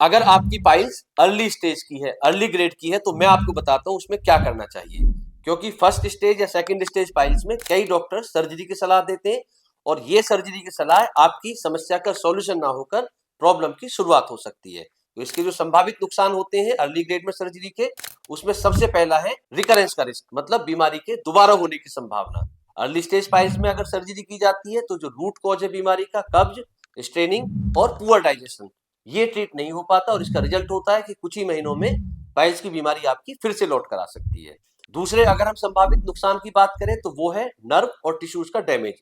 अगर आपकी piles early stage की है, अर्ली ग्रेड की है, तो मैं आपको बताता हूँ उसमें क्या करना चाहिए। क्योंकि फर्स्ट स्टेज या सेकंड स्टेज पाइल्स में कई डॉक्टर सर्जरी की सलाह देते हैं और ये सर्जरी की सलाह आपकी समस्या का सॉल्यूशन ना होकर प्रॉब्लम की शुरुआत हो सकती है। तो इसके जो संभावित नुकसान होते हैं अर्ली ग्रेड में सर्जरी के, उसमें सबसे पहला है रिकरेंस का रिस्क, मतलब बीमारी के दोबारा होने की संभावना। अर्ली स्टेज पाइल्स में अगर सर्जरी की जाती है तो जो रूट कॉज है बीमारी का, कब्ज, स्ट्रेनिंग और पुअर डाइजेशन, ये ट्रीट नहीं हो पाता और इसका रिजल्ट होता है कि कुछ ही महीनों में पाइल्स की बीमारी आपकी फिर से लौट कर आ सकती है। दूसरे अगर हम संभावित नुकसान की बात करें तो वो है नर्व और टिश्यूज का डैमेज।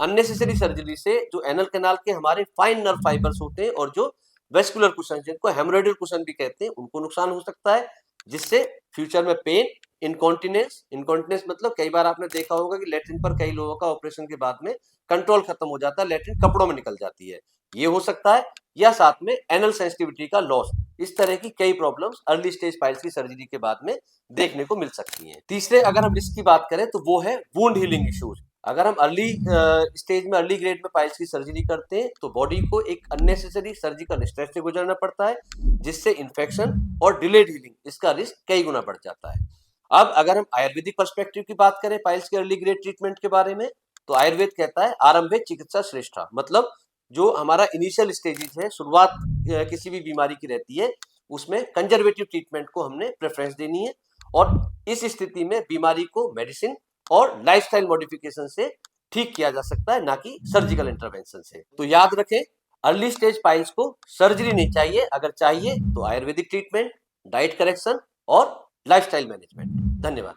अननेसेसरी सर्जरी से जो एनल कैनाल के हमारे फाइन नर्व फाइबर्स होते हैं और जो वेस्कुलर कुशन, जिनको हेमोरेडियल कुशन भी कहते हैं, उनको नुकसान हो सकता है, जिससे फ्यूचर में पेन, इनकॉन्टिनेंस, इनकॉन्टिनेंस मतलब कई बार आपने देखा होगा कि लेटरिन पर कई लोगों का ऑपरेशन के बाद में कंट्रोल खत्म हो जाता है, लेटरिन कपड़ों में निकल जाती है, ये हो सकता है, या साथ में एनल सेंसिटिविटी का लॉस। इस तरह की कई प्रॉब्लम्स अर्ली स्टेज पाइल्स की सर्जरी के बाद में देखने को मिल सकती हैं। तीसरे अगर हम रिस्क की बात करें तो वो है वुंड हीलिंग इश्यूज। अगर हम अर्ली स्टेज में, अर्ली ग्रेड में पाइल्स की सर्जरी करते हैं तो बॉडी को एक अननेसेसरी सर्जिकल स्ट्रेस से गुजरना पड़ता है, जिससे इन्फेक्शन और डिलेड हीलिंग, इसका रिस्क कई गुना बढ़ जाता है। अब अगर हम आयुर्वेदिक पर्सपेक्टिव की बात करें पाइल्स के अर्ली ग्रेड ट्रीटमेंट के बारे में, तो आयुर्वेद कहता है आरंभिक चिकित्सा श्रेष्ठा, मतलब जो हमारा इनिशियल स्टेजेस है, शुरुआत किसी भी बीमारी की रहती है, उसमें कंजर्वेटिव ट्रीटमेंट को हमने प्रेफरेंस देनी है और इस स्थिति में बीमारी को मेडिसिन और लाइफस्टाइल मॉडिफिकेशन से ठीक किया जा सकता है, ना कि सर्जिकल इंटरवेंशन से। तो याद रखें, अर्ली स्टेज पाइल्स को सर्जरी नहीं चाहिए, अगर चाहिए तो आयुर्वेदिक ट्रीटमेंट, डाइट करेक्शन और लाइफस्टाइल मैनेजमेंट। धन्यवाद।